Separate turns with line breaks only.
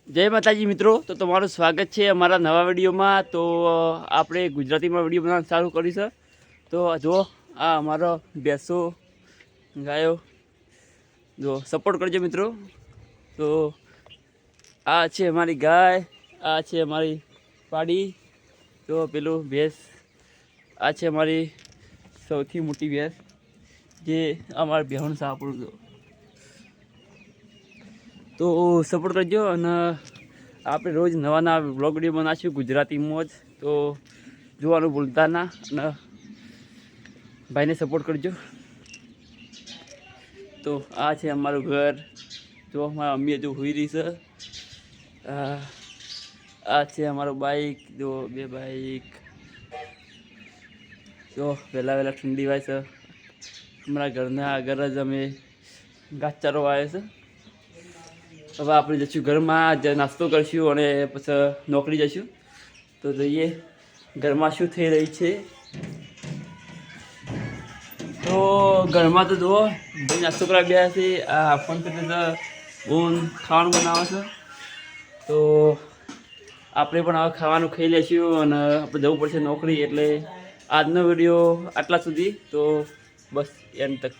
જય માતાજી મિત્રો, તો તમારું સ્વાગત છે અમારા નવા વિડીયોમાં। તો આપણે ગુજરાતીમાં વિડીયો બનાવવાનું ચાલુ કર્યું છે। તો જો આ અમારો ભેંસો ગાયો જો સપોર્ટ કરજો મિત્રો। તો આ છે અમારી ગાય, આ છે અમારી પાડી, તો પેલું ભેંસ, આ છે અમારી સૌથી મોટી ભેંસ જે અમારા ભેહું સાંપડું। તો સપોર્ટ કરજો અને આપણે રોજ નવા નવા બ્લોગ વિડીયો બનાવીશું ગુજરાતીમાં જ। તો જોવાનું ભૂલતા ના અને ભાઈને સપોર્ટ કરજો। તો આ છે અમારું ઘર, જો અમારા મમ્મી હજુ હોઈ રહી છે। આ છે અમારું બાઇક, જો બે બાઇક, જો વહેલા વહેલા ઠંડી વાય છે। અમારા ઘરના આગળ જ અમે ઘાસચારો વાવ્યો છે। હવે આપણે જઈશું ઘરમાં, નાસ્તો કરીશું અને પછી નોકરી જઈશું। તો જોઈએ ઘરમાં શું થઈ રહી છે। તો ઘરમાં તો જુઓ ભાઈ નાસ્તો કરવા ગયા છે। આ ફોન કરીને ઊન ખાવાનું બનાવે છે। તો આપણે પણ હવે ખાવાનું ખાઈ લઈશું અને આપણે જવું પડશે નોકરી। એટલે આજનો વિડીયો આટલા સુધી, તો બસ એન્ડ તક।